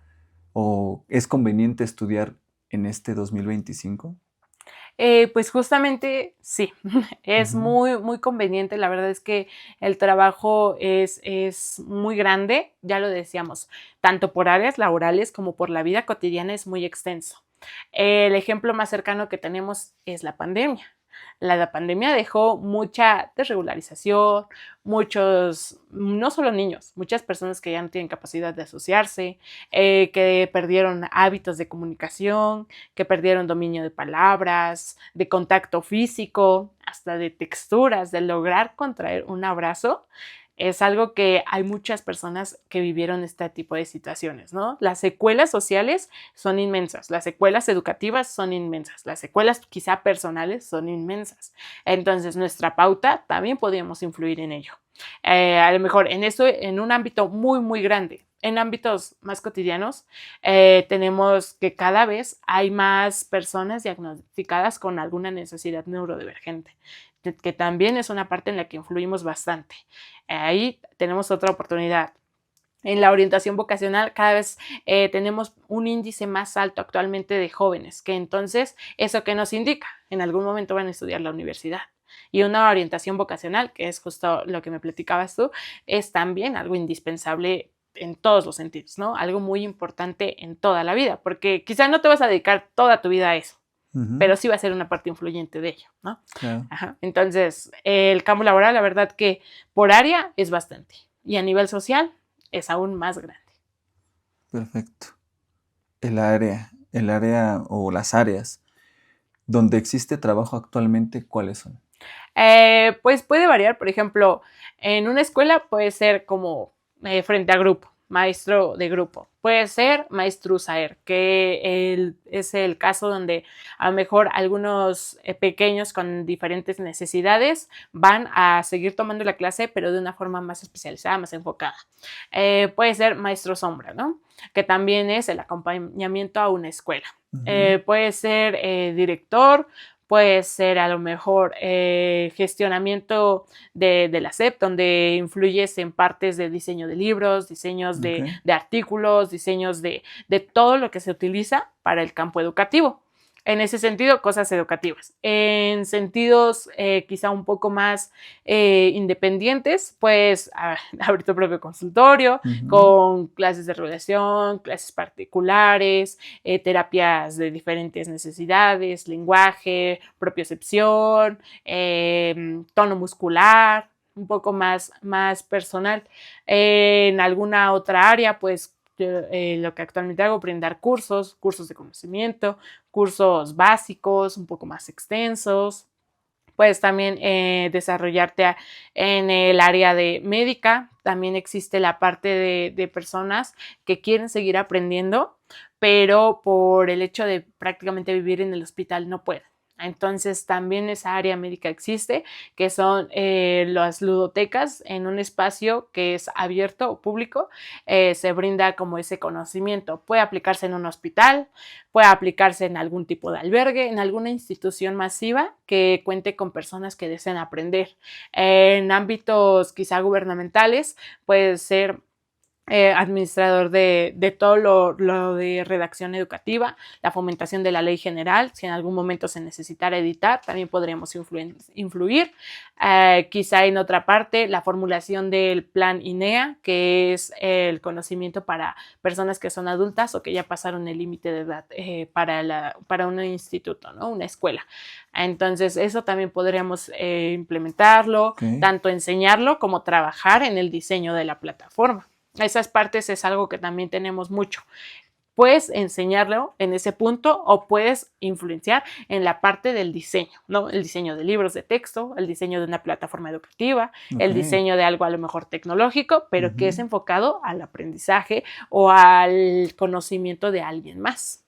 o es conveniente estudiar en este 2025? Pues justamente sí, es muy, muy conveniente. La verdad es que el trabajo es muy grande, ya lo decíamos, tanto por áreas laborales como por la vida cotidiana es muy extenso. El ejemplo más cercano que tenemos es la pandemia. La pandemia dejó mucha desregularización, muchos, no solo niños, muchas personas que ya no tienen capacidad de asociarse, que perdieron hábitos de comunicación, que perdieron dominio de palabras, de contacto físico, hasta de texturas, de lograr contraer un abrazo. Es algo que hay muchas personas que vivieron este tipo de situaciones, ¿no? Las secuelas sociales son inmensas, las secuelas educativas son inmensas, las secuelas quizá personales son inmensas. Entonces, nuestra pauta también podríamos influir en ello. A lo mejor en eso, en un ámbito muy, muy grande. En ámbitos más cotidianos, tenemos que cada vez hay más personas diagnosticadas con alguna necesidad neurodivergente, que también es una parte en la que influimos bastante. Ahí tenemos otra oportunidad. En la orientación vocacional cada vez tenemos un índice más alto actualmente de jóvenes, que entonces, ¿eso qué nos indica? En algún momento van a estudiar la universidad. Y una orientación vocacional, que es justo lo que me platicabas tú, es también algo indispensable en todos los sentidos, ¿no? Algo muy importante en toda la vida, porque quizá no te vas a dedicar toda tu vida a eso, pero sí va a ser una parte influyente de ello, ¿no? Claro. Ajá. Entonces, el campo laboral, la verdad que por área es bastante, y a nivel social es aún más grande. Perfecto. El área o las áreas donde existe trabajo actualmente, ¿cuáles son? Pues puede variar, por ejemplo, en una escuela puede ser como frente a grupo, maestro de grupo. Puede ser maestro USAER, que es el caso donde a lo mejor algunos pequeños con diferentes necesidades van a seguir tomando la clase, pero de una forma más especializada, más enfocada. Puede ser maestro sombra, ¿no? Que también es el acompañamiento a una escuela. Puede ser director, puede ser a lo mejor gestionamiento de la SEP, donde influyes en partes de diseño de libros, diseños de artículos, diseños de todo lo que se utiliza para el campo educativo. En ese sentido, cosas educativas. En sentidos quizá un poco más independientes, pues abrir tu propio consultorio con clases de regulación, clases particulares, terapias de diferentes necesidades, lenguaje, propiocepción, tono muscular, un poco más personal. En alguna otra área, pues lo que actualmente hago, brindar cursos de conocimiento, cursos básicos, un poco más extensos. Puedes también desarrollarte en el área de médica. También existe la parte de personas que quieren seguir aprendiendo, pero por el hecho de prácticamente vivir en el hospital no pueden. Entonces también esa área médica existe, que son las ludotecas en un espacio que es abierto o público, se brinda como ese conocimiento. Puede aplicarse en un hospital, puede aplicarse en algún tipo de albergue, en alguna institución masiva que cuente con personas que deseen aprender. En ámbitos quizá gubernamentales puede ser administrador de todo lo de redacción educativa, la fomentación de la ley general, si en algún momento se necesitara editar, también podríamos influir. Quizá en otra parte, la formulación del plan INEA, que es el conocimiento para personas que son adultas o que ya pasaron el límite de edad para un instituto, ¿no? Una escuela. Entonces, eso también podríamos implementarlo, Ok. tanto enseñarlo como trabajar en el diseño de la plataforma. Esas partes es algo que también tenemos mucho. Puedes enseñarlo en ese punto o puedes influenciar en la parte del diseño, ¿no? El diseño de libros de texto, el diseño de una plataforma educativa, el Ok. diseño de algo a lo mejor tecnológico, pero que es Ujú. enfocado al aprendizaje o al conocimiento de alguien más.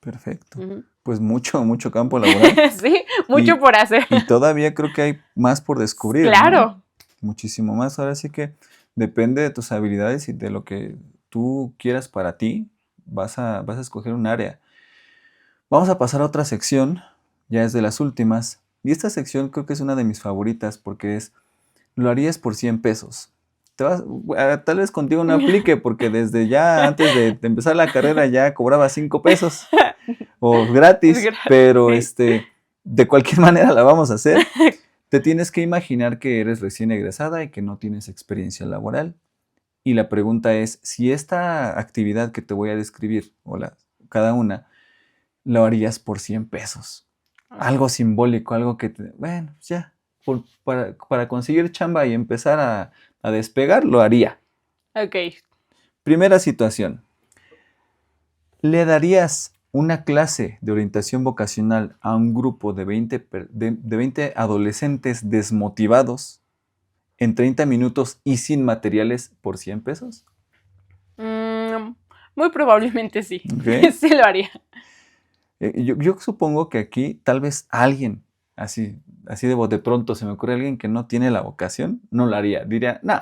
Perfecto. Ujú. Pues mucho campo laboral. Sí, mucho Y, por hacer. y todavía creo que hay más por descubrir, ¿no? Claro. Muchísimo más. Ahora sí que depende de tus habilidades y de lo que tú quieras para ti, vas a escoger un área. Vamos a pasar a otra sección, ya es de las últimas. Y esta sección creo que es una de mis favoritas porque es, lo harías por 100 pesos. Tal vez contigo no aplique porque desde ya antes de empezar la carrera ya cobraba 5 pesos o gratis, pero de cualquier manera la vamos a hacer. Te tienes que imaginar que eres recién egresada y que no tienes experiencia laboral. Y la pregunta es, si esta actividad que te voy a describir, cada una, lo harías por 100 pesos. Algo simbólico, algo que, bueno, ya, para conseguir chamba y empezar a despegar, lo haría. Ok. Primera situación, ¿le darías una clase de orientación vocacional a un grupo de 20 adolescentes desmotivados en 30 minutos y sin materiales por 100 pesos? Muy probablemente sí. Ok. Sí lo haría. Yo supongo que aquí tal vez alguien, así de bote pronto se me ocurre alguien que no tiene la vocación, no lo haría. Diría, no,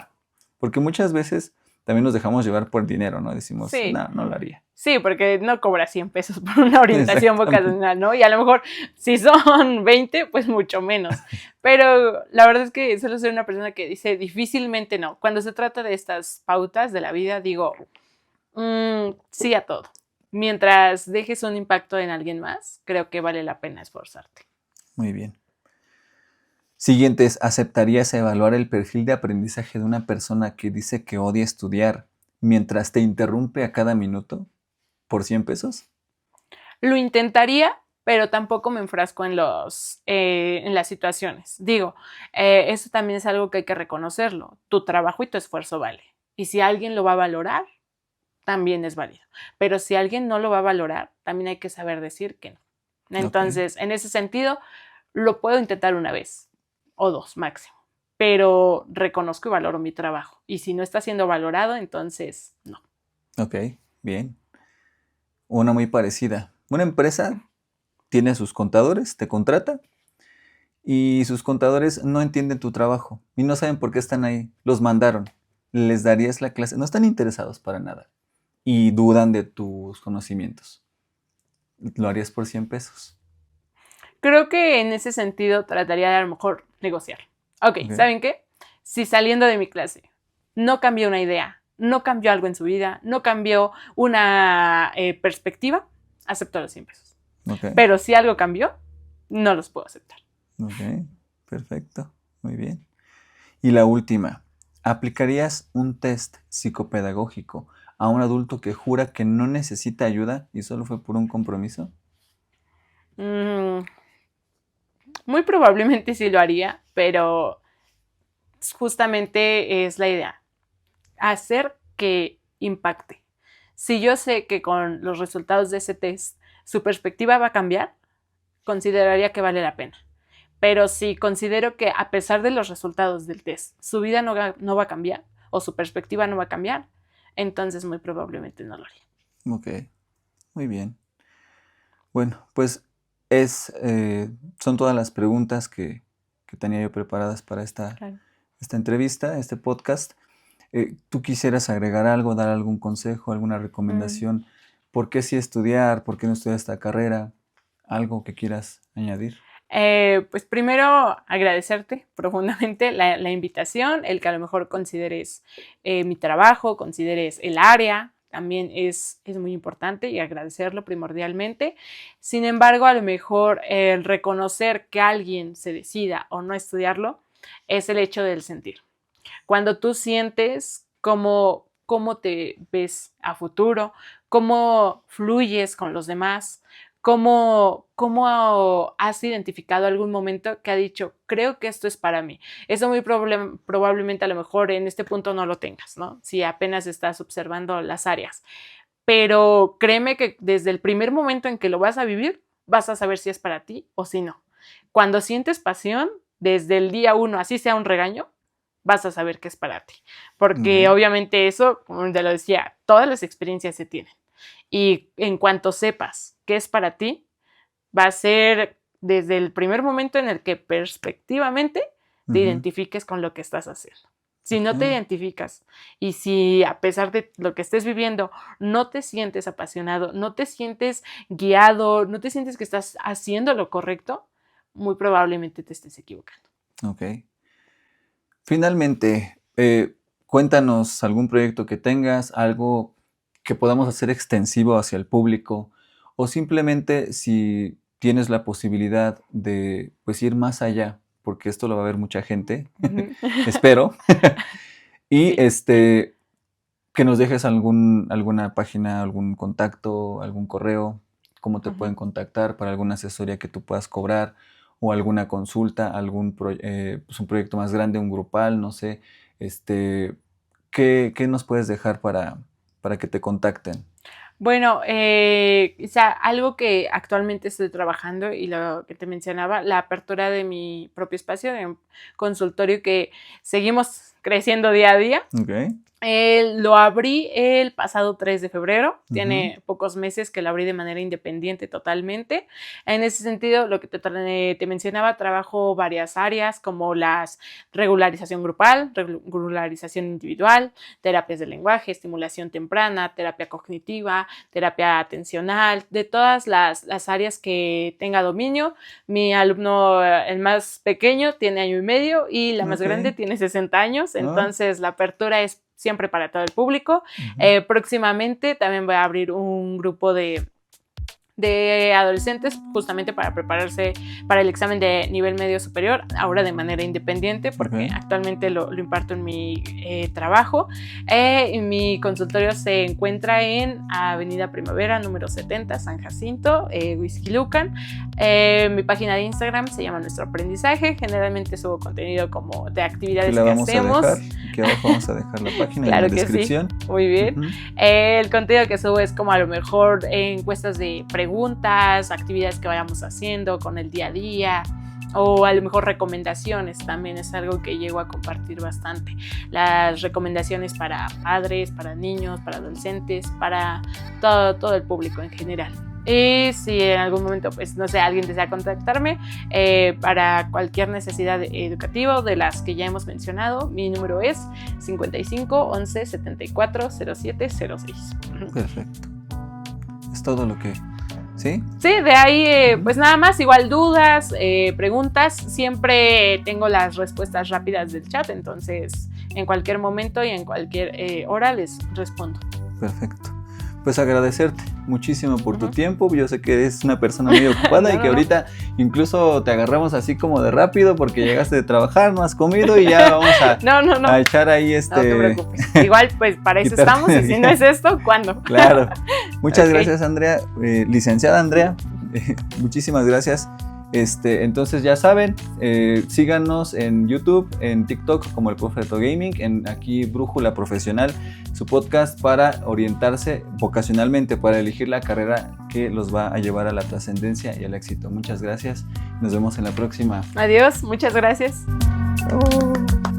porque muchas veces también nos dejamos llevar por el dinero, ¿no? Decimos, Sí. no lo haría. Sí, porque no cobra 100 pesos por una orientación Exactamente. vocacional, ¿no? Y a lo mejor si son 20, pues mucho menos. Pero la verdad es que suelo ser una persona que dice difícilmente no. Cuando se trata de estas pautas de la vida, digo sí a todo. Mientras dejes un impacto en alguien más, creo que vale la pena esforzarte. Muy bien. Siguientes, ¿aceptarías evaluar el perfil de aprendizaje de una persona que dice que odia estudiar mientras te interrumpe a cada minuto por 100 pesos? Lo intentaría, pero tampoco me enfrasco en las situaciones. Digo, eso también es algo que hay que reconocerlo. Tu trabajo y tu esfuerzo vale. Y si alguien lo va a valorar, también es válido. Pero si alguien no lo va a valorar, también hay que saber decir que no. Entonces, en ese sentido, lo puedo intentar una vez o dos máximo, pero reconozco y valoro mi trabajo. Y si no está siendo valorado, entonces no. Ok, bien. Una muy parecida. Una empresa tiene sus contadores, te contrata y sus contadores no entienden tu trabajo y no saben por qué están ahí. Los mandaron. Les darías la clase. No están interesados para nada y dudan de tus conocimientos. Lo harías por 100 pesos. Creo que en ese sentido trataría de a lo mejor negociar. Ok, Ok. ¿saben qué? Si saliendo de mi clase no cambió una idea, no cambió algo en su vida, no cambió una perspectiva, acepto los 100 pesos. Ok. Pero si algo cambió, no los puedo aceptar. Ok, perfecto. Muy bien. Y la última, ¿aplicarías un test psicopedagógico a un adulto que jura que no necesita ayuda y solo fue por un compromiso? Mm, Muy probablemente sí lo haría, pero justamente es la idea. Hacer que impacte. Si yo sé que con los resultados de ese test su perspectiva va a cambiar, consideraría que vale la pena. Pero si considero que a pesar de los resultados del test, su vida no va a cambiar o su perspectiva no va a cambiar, entonces muy probablemente no lo haría. Ok, muy bien. Bueno, pues son todas las preguntas que tenía yo preparadas para esta Claro. entrevista, este podcast. ¿Tú quisieras agregar algo, dar algún consejo, alguna recomendación? ¿Por qué sí estudiar? ¿Por qué no estudiar esta carrera? ¿Algo que quieras añadir? Pues primero agradecerte profundamente la invitación, el que a lo mejor consideres mi trabajo, consideres el área, también es muy importante y agradecerlo primordialmente. Sin embargo, a lo mejor el reconocer que alguien se decida o no estudiarlo es el hecho del sentir. Cuando tú sientes cómo te ves a futuro, cómo fluyes con los demás, cómo has identificado algún momento que ha dicho, creo que esto es para mí. Eso muy probablemente a lo mejor en este punto no lo tengas, ¿no? Si apenas estás observando las áreas. Pero créeme que desde el primer momento en que lo vas a vivir, vas a saber si es para ti o si no. Cuando sientes pasión, desde el día 1, así sea un regaño, vas a saber que es para ti. Porque obviamente eso, como te lo decía, todas las experiencias se tienen. Y en cuanto sepas qué es para ti, va a ser desde el primer momento en el que perspectivamente te identifiques con lo que estás haciendo. Si no te identificas y si a pesar de lo que estés viviendo no te sientes apasionado, no te sientes guiado, no te sientes que estás haciendo lo correcto, muy probablemente te estés equivocando. Ok. Finalmente, cuéntanos algún proyecto que tengas, algo que podamos hacer extensivo hacia el público, o simplemente si tienes la posibilidad de pues, ir más allá, porque esto lo va a ver mucha gente, espero, y que nos dejes alguna página, algún contacto, algún correo, cómo te pueden contactar para alguna asesoría que tú puedas cobrar, o alguna consulta, pues un proyecto más grande, un grupal, no sé, ¿qué nos puedes dejar para que te contacten? Bueno, quizá algo que actualmente estoy trabajando y lo que te mencionaba, la apertura de mi propio espacio de un consultorio que seguimos creciendo día a día. Okay. Lo abrí el pasado 3 de febrero, tiene pocos meses que lo abrí de manera independiente totalmente. En ese sentido, lo que te mencionaba, trabajo varias áreas como las regularización grupal, regularización individual, terapias de lenguaje, estimulación temprana, terapia cognitiva, terapia atencional, de todas las áreas que tenga dominio. Mi alumno, el más pequeño, tiene 1 año y medio y la más grande tiene 60 años, entonces la apertura es siempre para todo el público. Próximamente también voy a abrir un grupo de adolescentes justamente para prepararse para el examen de nivel medio superior, ahora de manera independiente porque actualmente lo imparto en mi trabajo. Mi consultorio se encuentra en Avenida Primavera número 70, San Jacinto, Huixquilucan. Mi página de Instagram se llama Nuestro Aprendizaje. Generalmente subo contenido como de actividades que hacemos. Aquí abajo vamos a dejar la página claro en la descripción. Sí. Muy bien. El contenido que subo es como a lo mejor encuestas de preguntas, actividades que vayamos haciendo con el día a día, o a lo mejor recomendaciones, también es algo que llego a compartir bastante. Las recomendaciones para padres, para niños, para adolescentes, para todo el público en general. Y si en algún momento, pues no sé, alguien desea contactarme para cualquier necesidad educativa de las que ya hemos mencionado, mi número es 55 11 74 07 06. Perfecto. Es todo lo que... ¿Sí? Sí, de ahí pues nada más, igual dudas, preguntas, siempre tengo las respuestas rápidas del chat, entonces en cualquier momento y en cualquier hora les respondo. Perfecto. Pues agradecerte muchísimo por tu tiempo. Yo sé que eres una persona muy ocupada y que ahorita incluso te agarramos así como de rápido porque llegaste de trabajar, no has comido y ya vamos a echar ahí No te preocupes. Igual pues para eso estamos y si no es esto, ¿cuándo? Claro. Muchas gracias, Andrea. Licenciada Andrea, muchísimas gracias. Entonces ya saben, síganos en YouTube, en TikTok como El Profe Reto Gaming, en aquí Brújula Profesional, su podcast para orientarse vocacionalmente, para elegir la carrera que los va a llevar a la trascendencia y al éxito. Muchas gracias, nos vemos en la próxima. Adiós, muchas gracias. Oh.